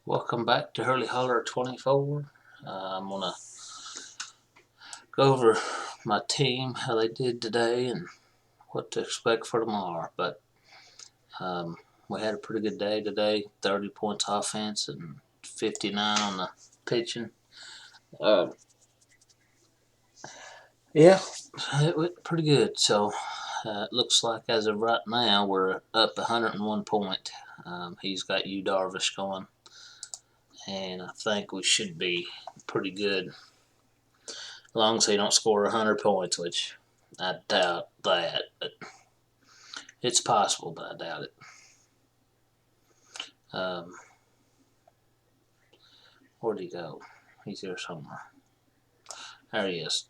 Welcome back to Hurley Holler 24. I'm going to go over my team, how they did today, and what to expect for tomorrow. But we had a pretty good day today, 30 points offense and 59 on the pitching. Yeah, it went pretty good. So it looks like as of right now, we're up 101 point. He's got Yu Darvish going, and I think we should be pretty good as long as they don't score 100 points, which I doubt that. But it's possible, but I doubt it. Where'd he go? He's here somewhere. There he is.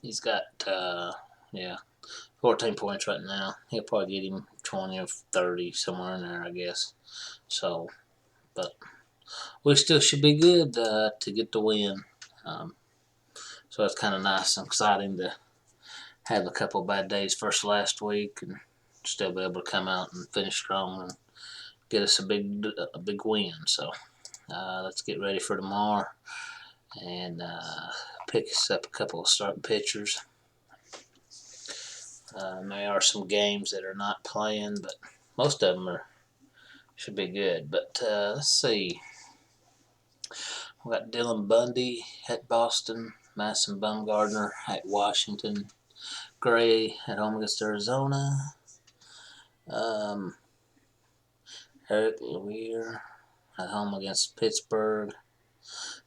He's got, 14 points right now. He'll probably get him 20 or 30, somewhere in there, I guess. So, but we still should be good to get the win. So it's kind of nice and exciting to have a couple bad days first last week and still be able to come out and finish strong and get us a big win. So let's get ready for tomorrow and pick us up a couple of starting pitchers. There are some games that are not playing, but most of them should be good. But let's see. We got Dylan Bundy at Boston, Madison Bumgarner at Washington, Gray at home against Arizona, Eric Lewier at home against Pittsburgh,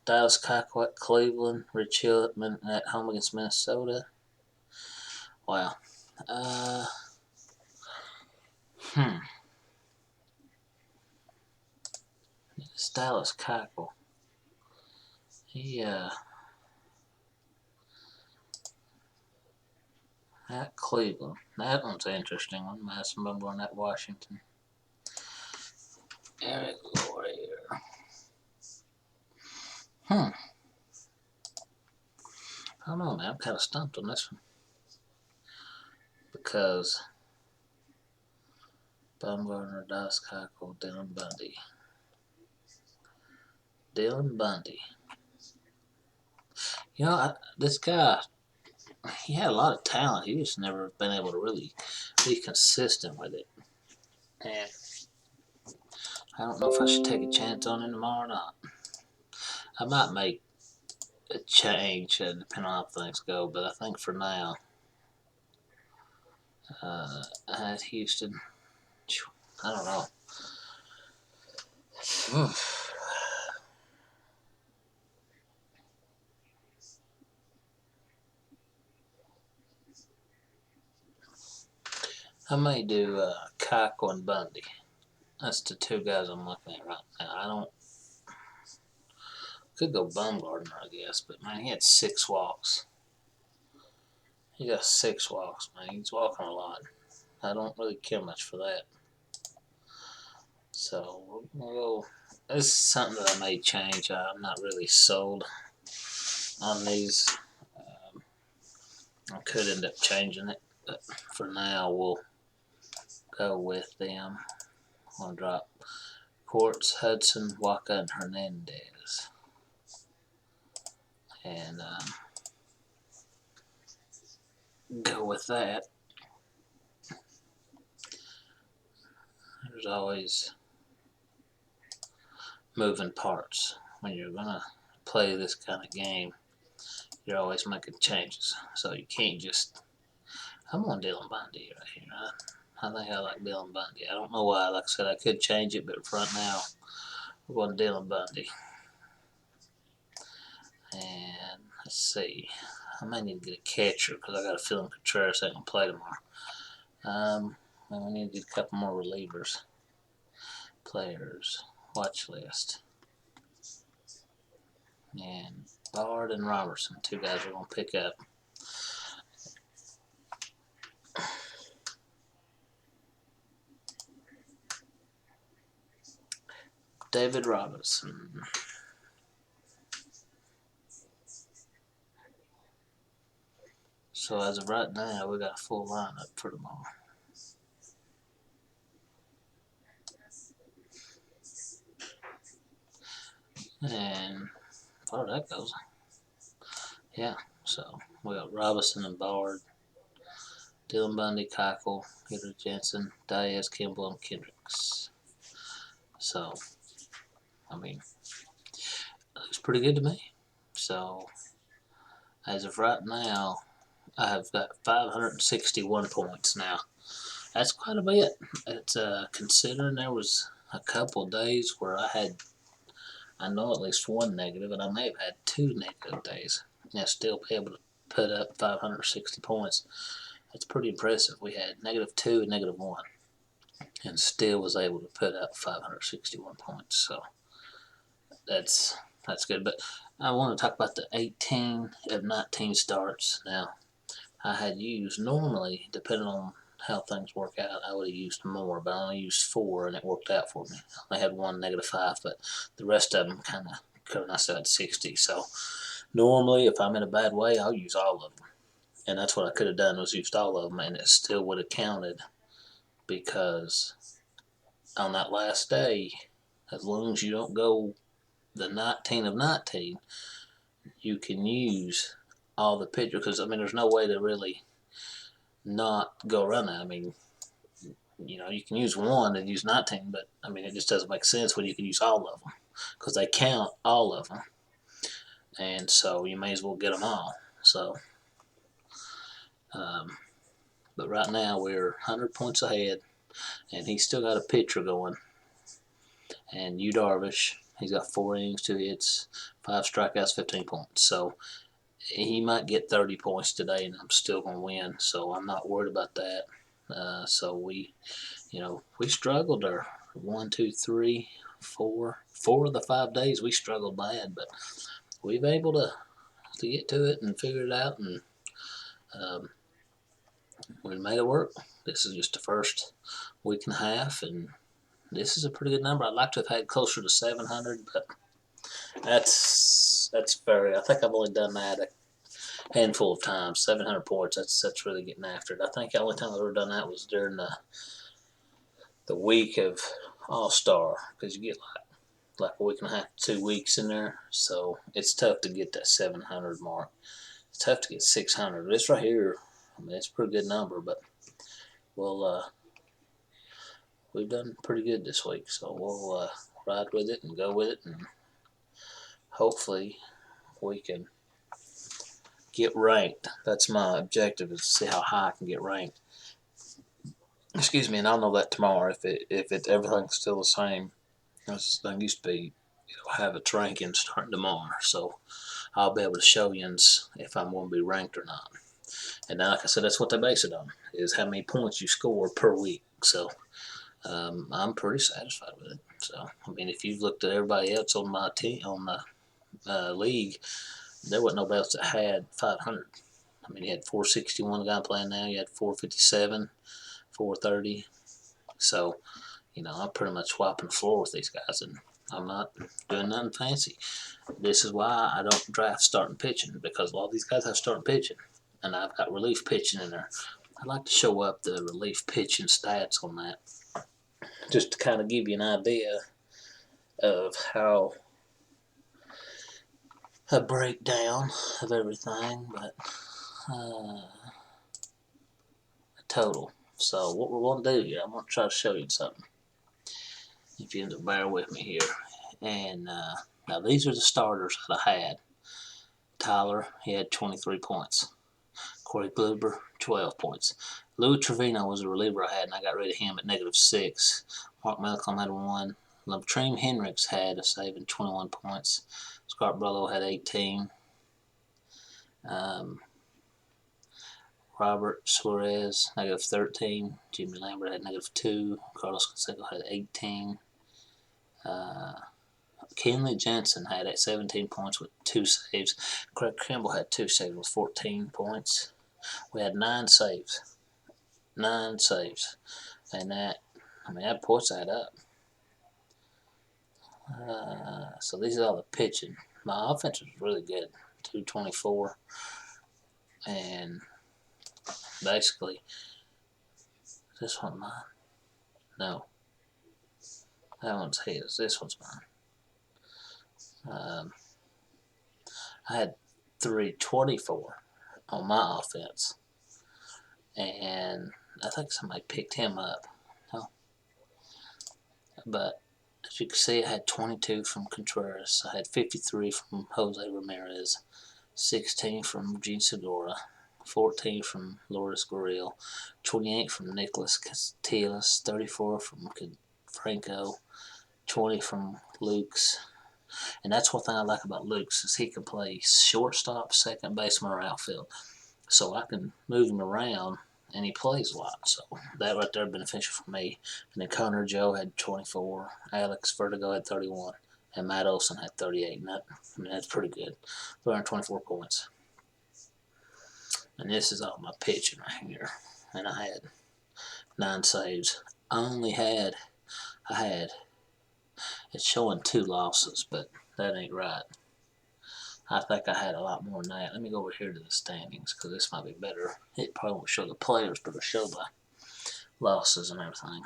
Dallas Keuchel at Cleveland, Rich Hill at home against Minnesota. Wow. It's Dallas Keuchel. He at Cleveland. That one's an interesting one. Madison Bumgarner at Washington. Eric Lauria. I don't know, man. I'm kind of stumped on this one because Bumgarner, Dallas Keuchel, Dylan Bundy. You know, this guy, he had a lot of talent. He just never been able to really be consistent with it. And I don't know if I should take a chance on him tomorrow or not. I might make a change depending on how things go, but I think for now, at Houston, I don't know. I may do Keuchel and Bundy. That's the two guys I'm looking at right now. I don't. Could go Bumgarner, I guess, but man, he had 6 walks. He got 6 walks, man. He's walking a lot. I don't really care much for that. So we'll go. This is something that I may change. I'm not really sold on these. I could end up changing it, but for now we'll go with them. I'm gonna drop Quartz, Hudson, Waka, and Hernandez, and go with that. There's always moving parts when you're gonna play this kind of game. You're always making changes, so you can't just. I'm on Dylan Bundy right here. I think I like Dylan Bundy. I don't know why. Like I said, I could change it, but for right now, we're going Dylan Bundy. And let's see. I may need to get a catcher because I got a feeling Contreras ain't gonna play tomorrow. And we need to get a couple more relievers. Players. Watch list. And Bard and Robertson, 2 guys we're gonna pick up. David Robinson. So as of right now, we got a full lineup for tomorrow. And as far as that goes, yeah. So we got Robinson and Bard, Dylan Bundy, Keuchel, Peter Jensen, Diaz, Kimball, and Kendricks. So, I mean, looks pretty good to me. So, as of right now, I have got 561 points now. That's quite a bit. It's considering there was a couple days where I know at least one negative, and I may have had two negative days, and still be able to put up 560 points. That's pretty impressive. We had -2 and -1, and still was able to put up 561 points. So that's good. But I want to talk about the 18 of 19 starts. Now, I had used normally, depending on how things work out, I would have used more, but I only used 4, and it worked out for me. I had one -5, but the rest of them kind of covered. I still had 60. So normally, if I'm in a bad way, I'll use all of them, and that's what I could have done, was used all of them, and it still would have counted, because on that last day, as long as you don't go the 19 of 19, you can use all the pitchers, because I mean, there's no way to really not go around that. I mean, you can use one and use 19, but I mean, it just doesn't make sense when you can use all of them, because they count all of them, and so you may as well get them all. So, but right now we're 100 points ahead, and he's still got a pitcher going, and Yu Darvish, he's got 4 innings, 2 hits, 5 strikeouts, 15 points. So he might get 30 points today, and I'm still going to win. So I'm not worried about that. So we struggled there. 1, 2, 3, 4 of the 5 days we struggled bad, but we've able to get to it and figure it out, and we made it work. This is just the first week and a half, and this is a pretty good number. I'd like to have had closer to 700, but that's very. I think I've only done that a handful of times. 700 points. That's really getting after it. I think the only time I've ever done that was during the week of All Star, because you get like a week and a half, 2 weeks in there, so it's tough to get that 700 mark. It's tough to get 600. This right here, I mean, it's a pretty good number, but we've done pretty good this week, so we'll ride with it and go with it, and hopefully we can get ranked. That's my objective, is to see how high I can get ranked. Excuse me, and I'll know that tomorrow if everything's still the same as they used to be. It'll have its ranking starting tomorrow, so I'll be able to show you if I'm going to be ranked or not. And now, like I said, that's what they base it on, is how many points you score per week. So I'm pretty satisfied with it. So I mean, if you've looked at everybody else on my team, on the league, there wasn't nobody else that had 500. I mean, you had 461, the guy playing now. You had 457, 430. So, I'm pretty much wiping the floor with these guys, and I'm not doing nothing fancy. This is why I don't draft starting pitching, because a lot of these guys have starting pitching, and I've got relief pitching in there. I'd like to show up the relief pitching stats on that, just to kind of give you an idea of how a breakdown of everything, but a total. So what we're going to do here, I'm going to try to show you something, if you bear with me here. And now these are the starters that I had. Tyler, he had 23 points. Corey Kluber, 12 points. Louis Trevino was a reliever I had, and I got rid of him at -6. Mark Malcolm had 1. Lavtream Hendricks had a saving 21 points. Scott Brullo had 18. Robert Suarez, -13. Jimmy Lambert had -2. Carlos Canseco had 18. Kenley Jansen had 17 points with 2 saves. Craig Kimbrel had 2 saves with 14 points. We had 9 saves. 9 saves. And that points add up. So these are all the pitching. My offense was really good. 224. And basically, is this one mine? No. That one's his. This one's mine. Um, I had 324 on my offense, and I think somebody picked him up. No, but as you can see, I had 22 from Contreras. I had 53 from Jose Ramirez, 16 from Gene Segura, 14 from Lourdes Gurriel, 28 from Nicholas Castillas, 34 from Franco, 20 from Lukes. And that's one thing I like about Lukes is he can play shortstop, second baseman, or outfield. So I can move him around, and he plays a lot. So that right there beneficial for me. And then Connor Joe had 24, Alex Vertigo had 31, and Matt Olson had 38. And that's pretty good. 324 points. And this is all my pitching right here. And I had 9 saves. I had, it's showing 2 losses, but that ain't right. I think I had a lot more than that. Let me go over here to the standings because this might be better. It probably won't show the players, but it'll show the losses and everything.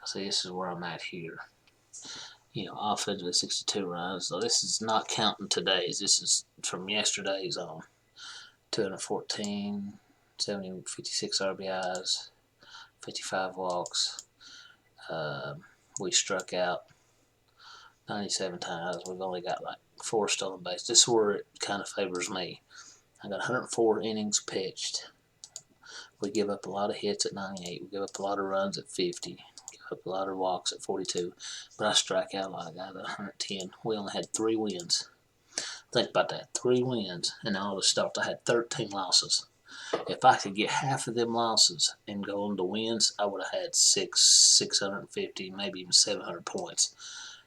See, this is where I'm at here. Offensively 62 runs. So this is not counting today's. This is from yesterday's on. 214, 56 RBIs, 55 walks. We struck out 97 times. We've only got like 4 stolen bases. This is where it kind of favors me. I got 104 innings pitched. We give up a lot of hits at 98. We give up a lot of runs at 50. Give up a lot of walks at 42. But I strike out a lot of guys at 110. We only had 3 wins. Think about that. 3 wins. And all the stuff, I had 13 losses. If I could get half of them losses and go on to wins, I would have had 650, maybe even 700 points.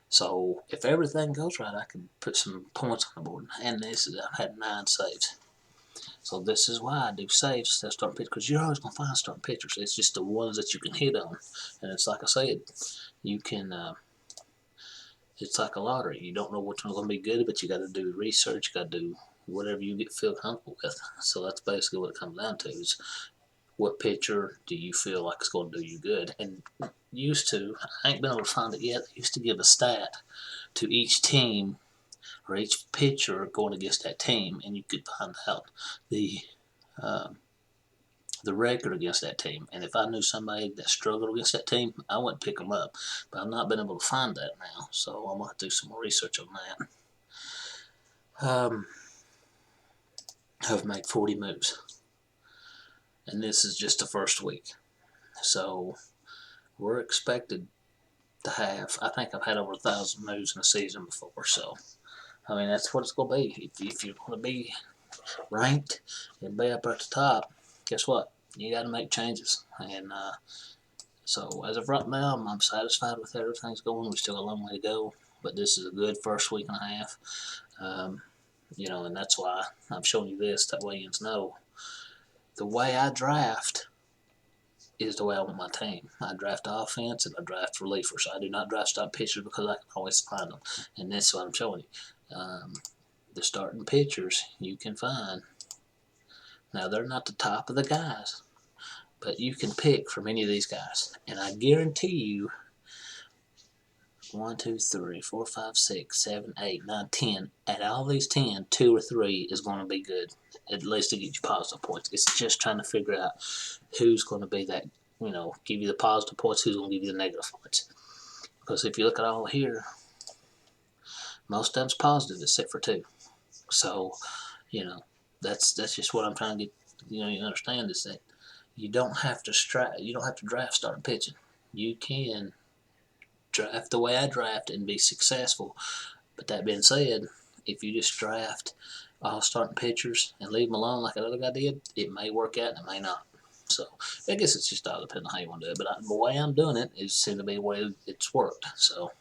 So if everything goes right, I can put some points on the board. And I've had 9 saves. So this is why I do saves instead of starting pitchers, because you're always going to find starting pitchers. It's just the ones that you can hit on. And it's like I said, you can, it's like a lottery. You don't know which one's going to be good, but you got to do research. You got to do whatever you feel comfortable with. So that's basically what it comes down to is what pitcher do you feel like is going to do you good. And I ain't been able to find it yet, they used to give a stat to each team or each pitcher going against that team, and you could find out the record against that team. And if I knew somebody that struggled against that team, I wouldn't pick them up. But I've not been able to find that now, so I'm going to do some more research on that. I've made 40 moves, and this is just the first week. So we're expected to have, I think I've had over 1,000 moves in a season before. So, I mean, that's what it's going to be. If you want to be ranked and be up at the top, guess what? You got to make changes. And so as of right now, I'm satisfied with everything's going. We still got a long way to go, but this is a good first week and a half. And that's why I'm showing you this. That way you know the way I draft is the way I want my team. I draft offense and I draft relievers. I do not draft starting pitchers because I can always find them, and that's what I'm showing you. The starting pitchers you can find. Now they're not the top of the guys, but you can pick from any of these guys, and I guarantee you 1, 2, 3, 4, 5, 6, 7, 8, 9, 10. At all these 10, 2 or 3 is going to be good, at least to get you positive points. It's just trying to figure out who's going to be that, give you the positive points, who's going to give you the negative points. Because if you look at all here, most of them's positive except for 2. So, that's just what I'm trying to get, you understand is that you don't have to draft starting pitching. You can draft the way I draft and be successful. But that being said, if you just draft all starting pitchers and leave them alone like that other guy did, it may work out and it may not. So I guess it's just all depending on how you want to do it. But the way I'm doing it is seems to be the way it's worked. So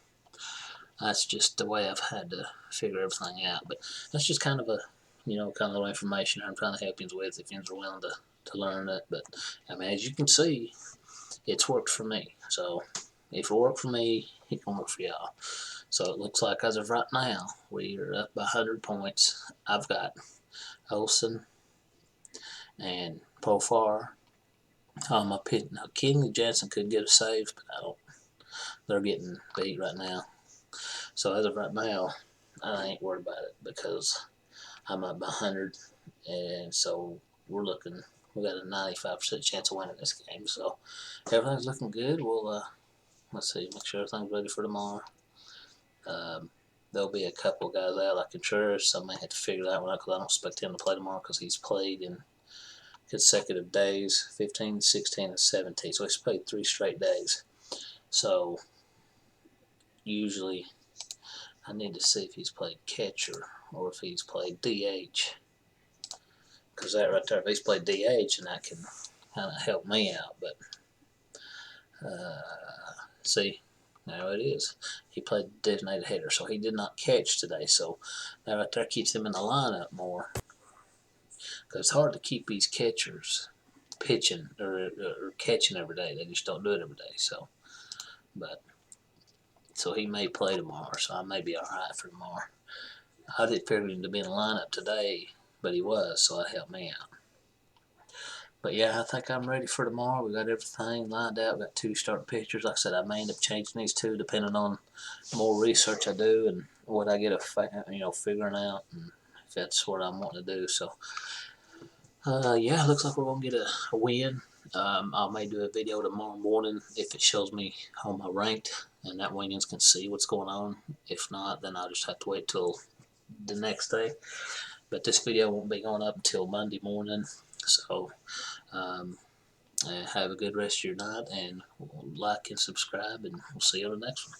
that's just the way I've had to figure everything out. But that's just kind of a, kind of little information I'm trying to help you with if you're willing to learn it. But I mean, as you can see, it's worked for me. So if it worked for me, it can work for y'all. So it looks like as of right now, we are up by 100 points. I've got Olson and Profar. My pit. Now, King and Jansen could get a save, but they're getting beat right now. So as of right now, I ain't worried about it because I'm up by 100, and so we're looking. We got a 95% chance of winning this game. So everything's looking good. We'll let's see, make sure everything's ready for tomorrow. There'll be a couple guys out like Contreras. So I may have to figure that one out because I don't expect him to play tomorrow because he's played in consecutive days, 15, 16, and 17. So he's played 3 straight days. So usually I need to see if he's played catcher or if he's played DH. Because that right there, if he's played DH, and that can kind of help me out. But see, now it is. He played designated hitter, so he did not catch today. So that right there keeps him in the lineup more. Because it's hard to keep these catchers pitching or catching every day. They just don't do it every day. So, but so he may play tomorrow, so I may be all right for tomorrow. I didn't figure him to be in the lineup today, but he was, so that helped me out. But yeah, I think I'm ready for tomorrow. We got everything lined out. We got 2 starting pitchers. Like I said, I may end up changing these 2 depending on more research I do and what I get figuring out, and if that's what I'm wanting to do. So yeah, looks like we're gonna get a win. I may do a video tomorrow morning if it shows me how my ranked, and that way you can see what's going on. If not, then I'll just have to wait till the next day. But this video won't be going up until Monday morning. So have a good rest of your night, and like and subscribe, and we'll see you on the next one.